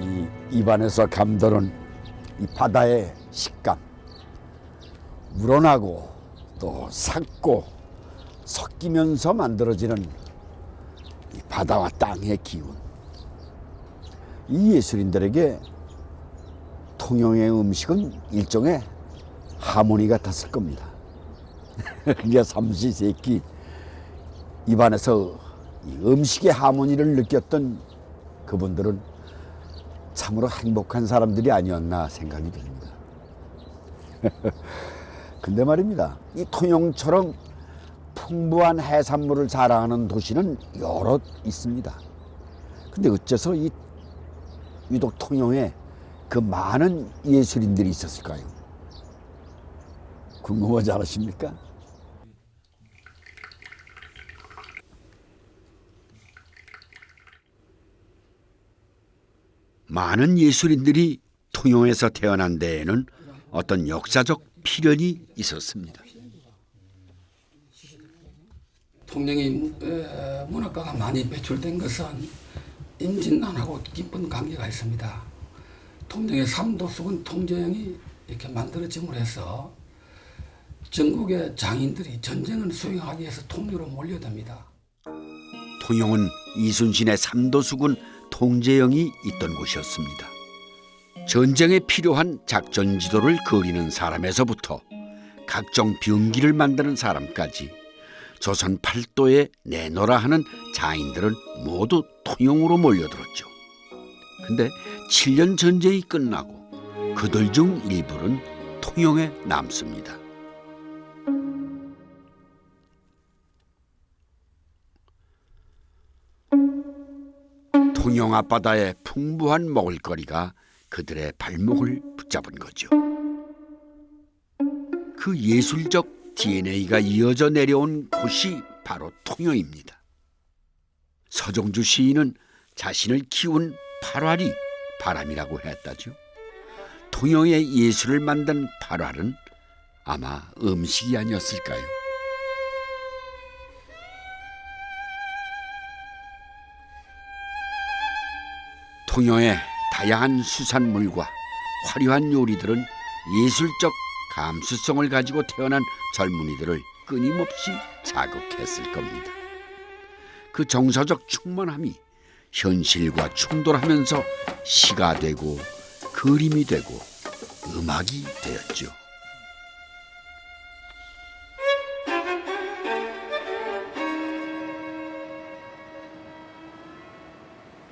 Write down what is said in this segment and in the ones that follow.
이 입안에서 감도는 이 바다의 식감, 우러나고 또 삭고 섞이면서 만들어지는 이 바다와 땅의 기운. 이 예술인들에게 통영의 음식은 일종의 하모니 같았을 겁니다. 그게 삼시세끼 입안에서 이 음식의 하모니를 느꼈던 그분들은 참으로 행복한 사람들이 아니었나 생각이 듭니다. 근데 말입니다. 이 통영처럼 풍부한 해산물을 자랑하는 도시는 여럿 있습니다. 근데 어째서 이 유독 통영에 그 많은 예술인들이 있었을까요? 궁금하지 않으십니까? 많은 예술인들이 통영에서 태어난 데에는 어떤 역사적 필연이 있었습니다. 통영의 문학가가 많이 배출된 것은 임진왜란하고 깊은 관계가 있습니다. 통영의 삼도수군 통제영이 이렇게 만들어짐으로 해서 전국의 장인들이 전쟁을 수행하기 위해서 통영으로 몰려듭니다. 통영은 이순신의 삼도수군 통제영이 있던 곳이었습니다. 전쟁에 필요한 작전 지도를 그리는 사람에서부터 각종 병기를 만드는 사람까지 조선 팔도에 내놓으라 하는 장인들은 모두 통영으로 몰려들었죠. 근데 7년 전쟁이 끝나고 그들 중 일부는 통영에 남습니다. 통영 앞바다의 풍부한 먹을거리가 그들의 발목을 붙잡은 거죠. 그 예술적 DNA가 이어져 내려온 곳이 바로 통영입니다. 서정주 시인은 자신을 키운 발활이 바람이라고 했다죠. 통영의 예술을 만든 발활은 아마 음식이 아니었을까요? 통영의 다양한 수산물과 화려한 요리들은 예술적 감수성을 가지고 태어난 젊은이들을 끊임없이 자극했을 겁니다. 그 정서적 충만함이 현실과 충돌하면서 시가 되고 그림이 되고 음악이 되었죠.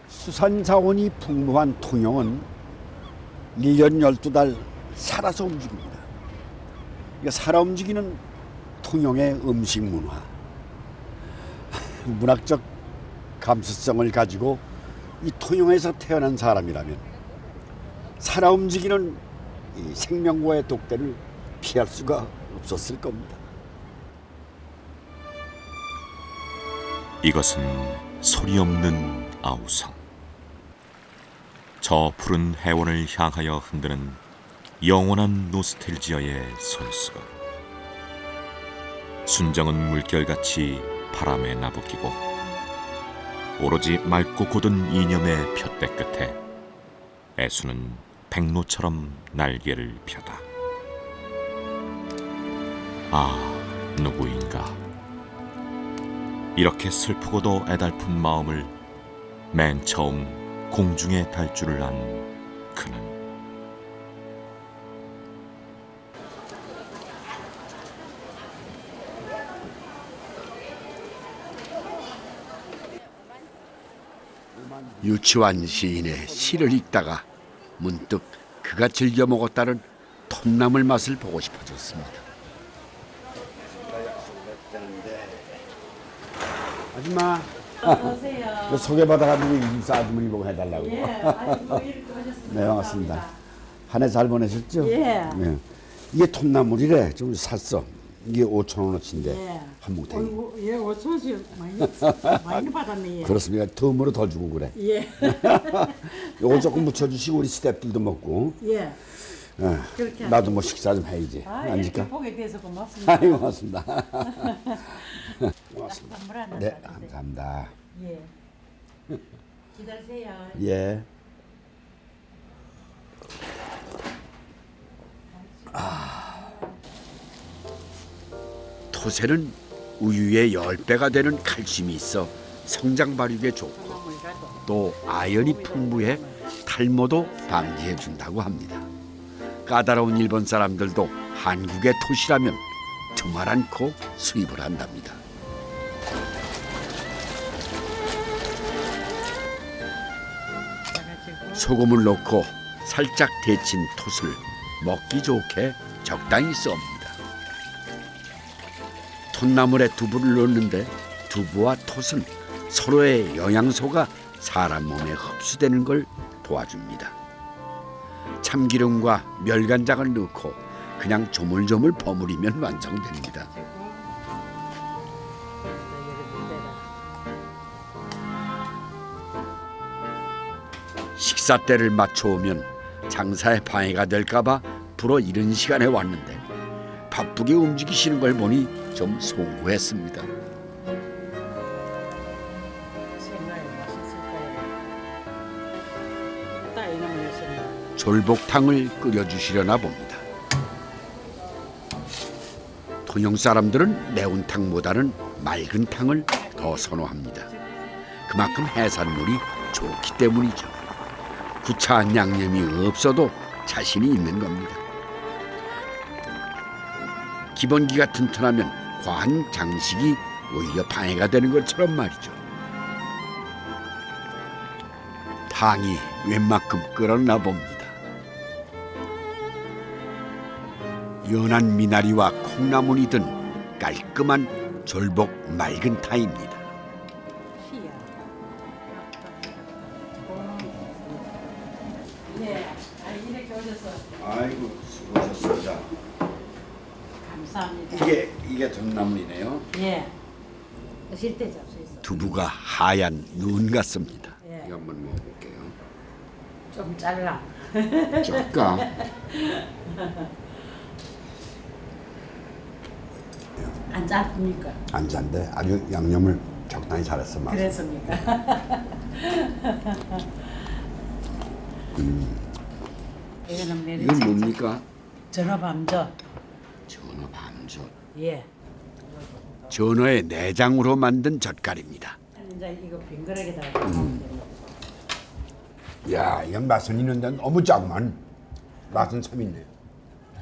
수산자원이 풍부한 통영은 1년 12달 살아서 움직입니다. 살아 움직이는 통영의 음식 문화, 문학적 감수성을 가지고 이 통영에서 태어난 사람이라면 살아 움직이는 이 생명과의 독대를 피할 수가 없었을 겁니다. 이것은 소리 없는 아우성. 저 푸른 해원을 향하여 흔드는 영원한 노스텔지아의 손수건. 순정은 물결같이 바람에 나부끼고 오로지 맑고 곧은 이념의 푯대 끝에 애수는 백로처럼 날개를 펴다. 아, 누구인가? 이렇게 슬프고도 애달픈 마음을 맨 처음 공중에 달 줄을 안 그는 유치원 시인의 시를 읽다가 문득 그가 즐겨 먹었다는 톱나물 맛을 보고 싶어졌습니다. 아줌마, 어서오세요. 소개받아가지고 임사 아주머니 보고 해달라고. 예, 아이고 이렇게 오셨습니다. 네, 반갑습니다. 한 해 잘 보내셨죠? 예. 예. 이게 톱나물이래. 좀 샀어. 이게 5,000원어치인데 예. 한 뭉탱이. 어이구, 예, 5천원씩 많이 받았네. 예. 그렇습니다. 덤으로 더 주고 그래. 예. 요거 조금 묻혀주시고 우리 스태프들도 먹고. 예. 예. 그렇게 나도 뭐 식사 좀 해야지. 아, 이렇게 앉을까? 보게 돼서 고맙습니다. 아이 고맙습니다. 고맙습니다. 물 하나 네, 사주세요. 감사합니다. 예. 기다리세요. 예. 토새는 우유의 10배가 되는 칼슘이 있어 성장 발육에 좋고 또 아연이 풍부해 탈모도 방지해 준다고 합니다. 까다로운 일본 사람들도 한국의 토시라면 두말 않고 수입을 한답니다. 소금을 넣고 살짝 데친 톳을 먹기 좋게 적당히 썹니다. 톳나물에 두부를 넣는데 두부와 톳은 서로의 영양소가 사람 몸에 흡수되는 걸 도와줍니다. 참기름과 멸간장을 넣고 그냥 조물조물 버무리면 완성됩니다. 식사 때를 맞춰오면 장사에 방해가 될까봐 불어 이른 시간에 왔는데 바쁘게 움직이시는 걸 보니 좀 송구했습니다. 졸복탕을 끓여주시려나 봅니다. 통영 사람들은 매운탕보다는 맑은 탕을 더 선호합니다. 그만큼 해산물이 좋기 때문이죠. 구차한 양념이 없어도 자신이 있는 겁니다. 기본기가 튼튼하면 과한 장식이 오히려 방해가 되는 것처럼 말이죠. 탕이 웬만큼 끓었나 봅니다. 연한 미나리와 콩나물이 든 깔끔한 졸복 맑은 탕입니다. 이렇게 오셔서 아이고 수고하셨습니다. 감사합니다. 이게 전나물이네요. 예. 드실 때 잡수 있어. 두부가 하얀 눈 같습니다. 예. 이거 한번 먹어볼게요. 좀 잘라. 쩔까? 안 짧습니까? 안 잔데 아주 양념을 적당히 잘했어. 맛. 그랬습니까? 이거는 메리 이건 뭡니까? 전어밤젓. 전어 밤젓. 예. 전어의 내장으로 만든 젓갈입니다. 이제 이거 빈 그릇에다가 넣으면 됩니다. 야, 이건 맛은 있는데 너무 짜구만. 맛은 참 있네.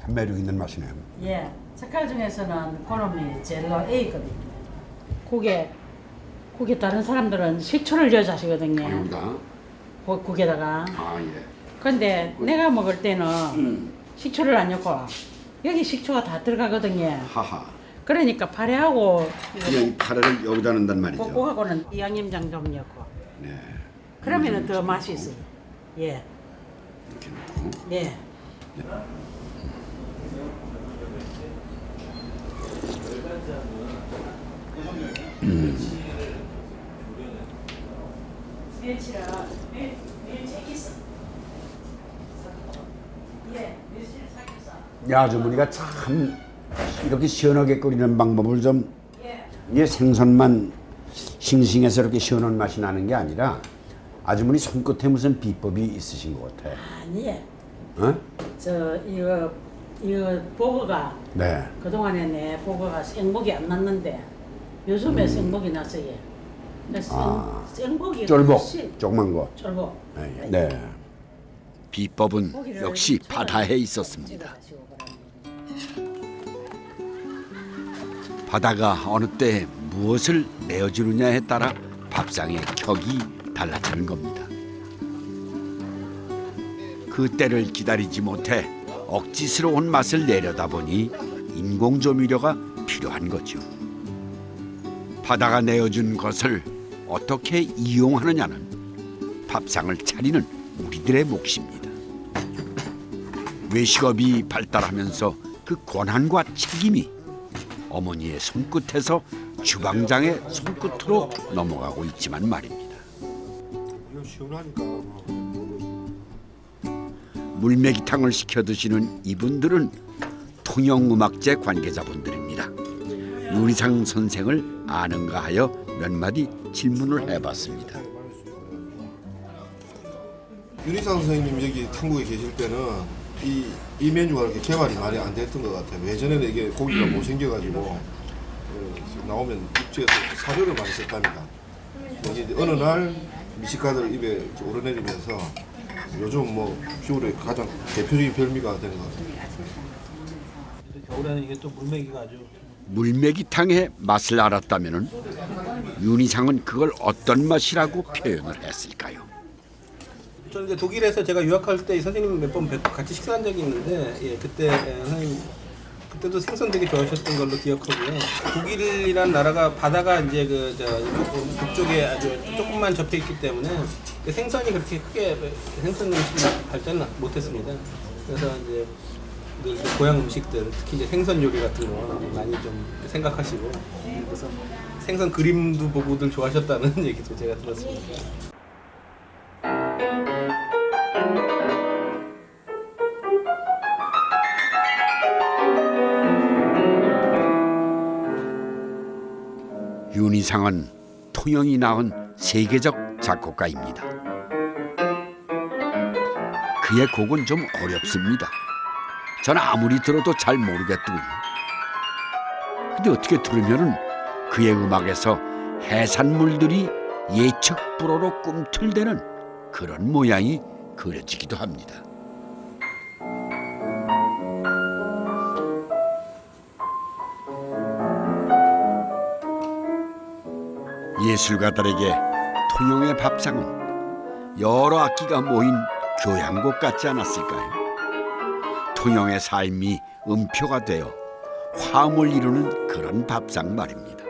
참 매력 있는 맛이네요. 예. 젓갈 중에서는 그놈이 제일 A거든요. 국에 다른 사람들은 식초를 넣어 자시거든요. 여기다. 국에다가. 아 예. 근데 내가 먹을 때는 식초를 안 넣고 여기 식초가 다 들어가거든요. 하하. 그러니까 파래하고 그냥 이 파를 여기다 넣는단 말이죠. 꼭꼭하고는 양념장 좀 넣고 네. 그러면은 더 맛이 있어요. 예. 이렇게 넣고. 예. 멸치를 매일 챙겼어. 예, 멸치를 사겠어. 야, 아주머니가 참 이렇게 시원하게 끓이는 방법을 좀 예. 이게 생선만 싱싱해서 이렇게 시원한 맛이 나는 게 아니라 아주머니 손끝에 무슨 비법이 있으신 것 같아. 아니, 어? 저 이거 보고가 네. 그동안에 내 보고가 생목이 안 났는데 요즘에 생목이 났어요. 그래서 생목이 쫄복, 훨씬 조그만 거. 쫄복. 네. 비법은 고기를 역시 초장에 바다에 있었습니다. 찍어 가시고 그러면. 바다가 어느 때 무엇을 내어주느냐에 따라 밥상의 격이 달라지는 겁니다. 그 때를 기다리지 못해 억지스러운 맛을 내려다 보니 인공조미료가 필요한 거죠. 바다가 내어준 것을 어떻게 이용하느냐는 밥상을 차리는 우리들의 몫입니다. 외식업이 발달하면서 그 권한과 책임이 어머니의 손끝에서 주방장의 손끝으로 넘어가고 있지만 말입니다. 이거 시원하니까. 물메기탕을 시켜 드시는 이분들은 통영음악제 관계자분들입니다. 유리상 선생을 아는가 하여 몇 마디 질문을 해봤습니다. 유리상 선생님 여기 한국에 계실 때는 이 메뉴가 이렇게 개발이 많이 안 됐던 것 같아요. 예전에는 이게 고기가 못 생겨가지고 나오면 입지에서 사료를 많이 썼답니다. 이게 이제 어느 날 미식가들 입에 이렇게 오르내리면서 요즘 뭐 겨울에 가장 대표적인 별미가 되는 것 같아요. 겨울에는 이게 또 물메기가 아주 물메기탕의 맛을 알았다면은 윤희상은 그걸 어떤 맛이라고 표현을 했을까요? 저는 이제 독일에서 제가 유학할 때 이 선생님 몇 번 뵙고 같이 식사한 적이 있는데 예, 그때 선생님 그때도 생선 되게 좋아하셨던 걸로 기억하고요. 독일이란 나라가 바다가 이제 북쪽에 아주 조금만 접해 있기 때문에 그 생선이 그렇게 크게 생선 음식이 발전을 못했습니다. 그래서 이제 늘 고향 음식들 특히 이제 생선 요리 같은 거 많이 좀 생각하시고 그래서 생선 그림도 보고들 좋아하셨다는 얘기도 제가 들었습니다. 윤희상은 통영이 낳은 세계적 작곡가입니다. 그의 곡은 좀 어렵습니다. 저는 아무리 들어도 잘 모르겠더군요. 근데 어떻게 들으면은 그의 음악에서 해산물들이 예측 불허로 꿈틀대는 그런 모양이 그려지기도 합니다. 예술가들에게 통영의 밥상은 여러 악기가 모인 교향곡 같지 않았을까요? 통영의 삶이 음표가 되어 화음을 이루는 그런 밥상 말입니다.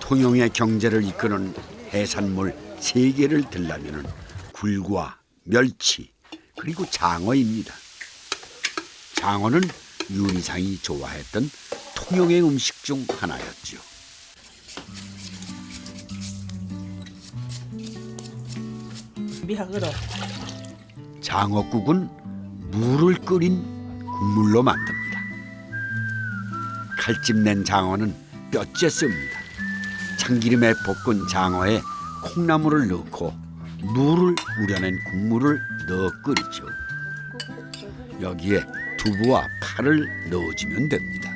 통영의 경제를 이끄는 해산물 3개를 들라면은 굴과 멸치 그리고 장어입니다. 장어는 윤희상이 좋아했던 통영의 음식 중 하나였죠. 미학으로 장어국은 물을 끓인 국물로 만듭니다. 칼집 낸 장어는 뼈째 씁니다. 참기름에 볶은 장어에 콩나물을 넣고 물을 우려낸 국물을 넣어 끓이죠. 여기에 두부와 파를 넣어주면 됩니다.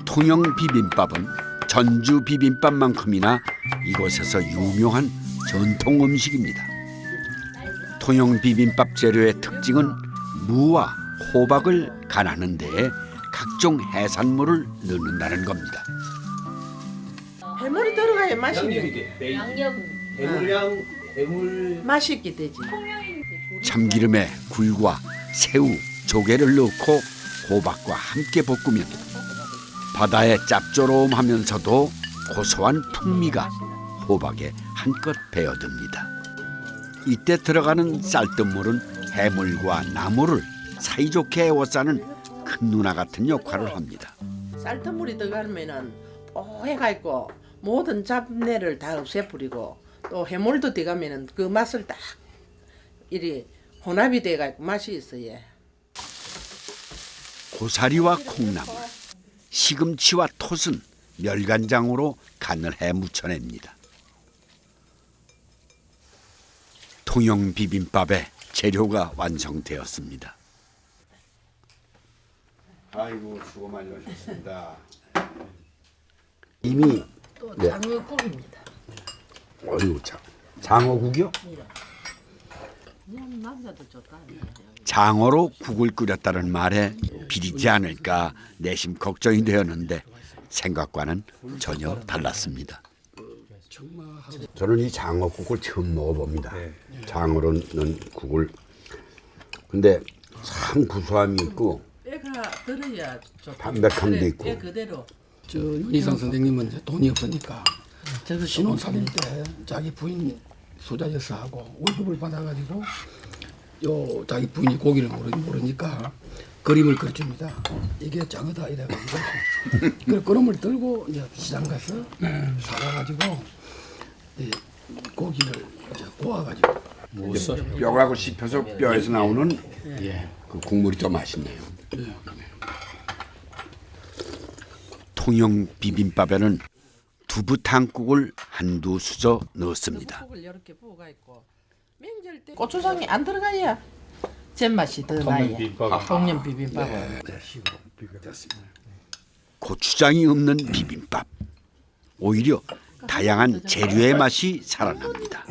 통영 비빔밥은 전주 비빔밥만큼이나 이곳에서 유명한 전통 음식입니다. 통영 비빔밥 재료의 특징은 무와 호박을 간하는 데에 각종 해산물을 넣는다는 겁니다. 해물이 들어가야 맛있네. 해물량 해물 맛있게 되지. 참기름에 굴과 새우, 조개를 넣고 호박과 함께 볶으면 바다의 짭조름하면서도 고소한 풍미가 호박에 한껏 배어듭니다. 이때 들어가는 쌀뜨물은 해물과 나물을 사이좋게 에워싸는 큰 누나 같은 역할을 합니다. 쌀뜨물이 들어가면은 뽀해가 있고 모든 잡내를 다 없애버리고 또 해물도 들어가면은 그 맛을 딱 이리 혼합이 돼가 맛이 있어요. 고사리와 콩나물, 시금치와 톳은 멸간장으로 간을 해 무쳐냅니다. 통영 비빔밥의 재료가 완성되었습니다. 아이고 수고 많이 하셨습니다. 이미 장어국입니다. 어이구 장어국이요? 남자도 좋다. 장어로 국을 끓였다는 말에 비리지 않을까 내심 걱정이 되었는데 생각과는 전혀 달랐습니다. 저는 이 장어국을 처음 먹어봅니다. 장어로 넣은 국을. 근데 참 구수함이 있고 애가 들어야 좋다. 담백함도 있고. 애 그대로. 저 윤희상 선생님은 이제 돈이 없으니까 신혼살림 때 자기 부인 수자 여사하고 월급을 받아가지고 요 자기 부인이 고기를 모르니까 그림을 그려줍니다. 이게 장어다 이래가지고 그 그림을 들고 이제 시장 가서 사가지고 이 고기를 이제 구워가지고 뼈하고 씹혀서 뼈에서 나오는 그 국물이 더 맛있네요. 통영 비빔밥에는 두부탕국을 한두 수저 넣었습니다. 국을 이렇게 부어가 있고 명절 때 고추장이 안 들어가야 잼맛이 더 나요. 통영 비빔밥은. 고추장이 없는 비빔밥. 오히려 다양한 재료의 맛이 살아납니다.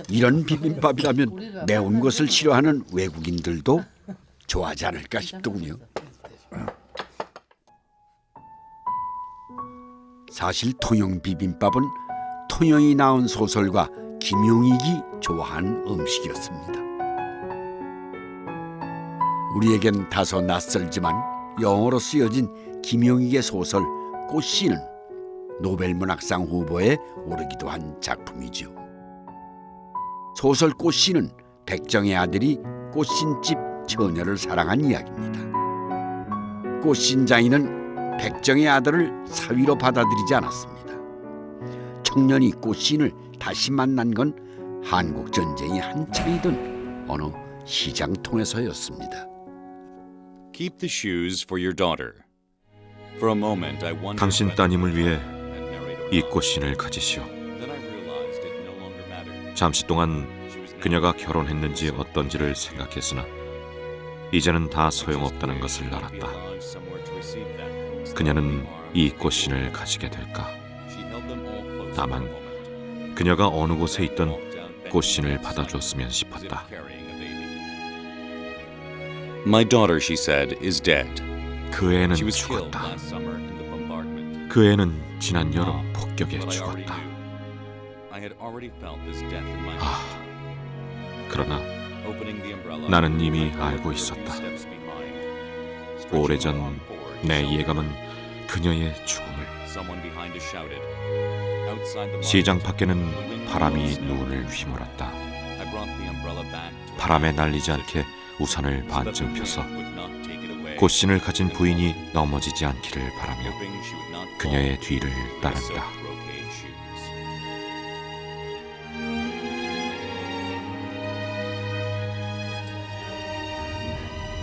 이런 비빔밥이라면 매운 것을 싫어하는 외국인들도 좋아하지 않을까 싶더군요. 사실 통영 비빔밥은 통영이 나온 소설가 김용익이 좋아하는 음식이었습니다. 우리에겐 다소 낯설지만 영어로 쓰여진 김용익의 소설 꽃씨는 노벨문학상 후보에 오르기도 한 작품이죠. 소설 꽃씨는 백정의 아들이 꽃신집 처녀를 사랑한 이야기입니다. 꽃신장이는 백정의 아들을 사위로 받아들이지 않았습니다. 청년이 꽃신을 다시 만난 건 한국전쟁이 한창이던 어느 시장통에서였습니다. Keep the shoes for your daughter. For a moment, I wondered 당신 whether 따님을 위해 I had married or 이 not. 꽃신을 가지시오. Then I realized it no longer mattered. 잠시 동안 She was now 그녀가 결혼했는지 어떤지를 생각했으나 이제는 다 소용없다는 것을 알았다. alive somewhere to receive them. 그녀는 이 꽃신을 가지게 될까? She held them all close 다만 for a moment. 그녀가 어느 곳에 있던 Walked out, bent 꽃신을 over the 받아줬으면 side, as if 싶었다. carrying a baby. My daughter, she said, is dead. 그 애는 She was killed 죽었다. last summer in the bombardment. 그 애는 지난 여름 Mom, 폭격에 but I already 죽었다. knew. I had already felt this death in my 아, 그러나 Opening the umbrella, 나는 이미 I 알고 followed her a few 있었다. steps behind. Stretching my 오래전 arm forward, 내 shouted. 예감은 그녀의 죽음을. Someone behind us shouted. Outside the 시장 market, 밖에는 the wind 바람이 blew snow. 눈을 휘몰았다. I brought the umbrella back to 바람에 its 날리지 않게 우산을 so that the 반쯤 wind 펴서 would not take it away. 꽃신을 가진 부인이 넘어지지 않기를 바라며 Hoping she would not fall 그녀의 뒤를 into the 따른다. soaked brocade shoes.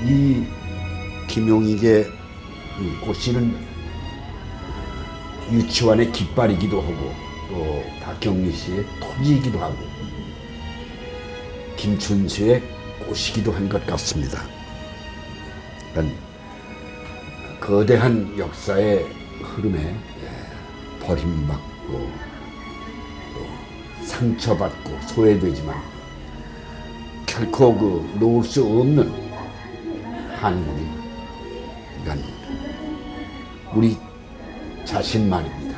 이 김용익의 이 꽃씨는 유치원의 깃발이기도 하고 또 박경리 씨의 토지이기도 하고 김춘수의 꽃이기도 한 것 같습니다. 그러니까 거대한 역사의 흐름에 버림받고 또 상처받고 소외되지만 결코 그 놓을 수 없는 한국인, 그러니까 우리 자신만입니다.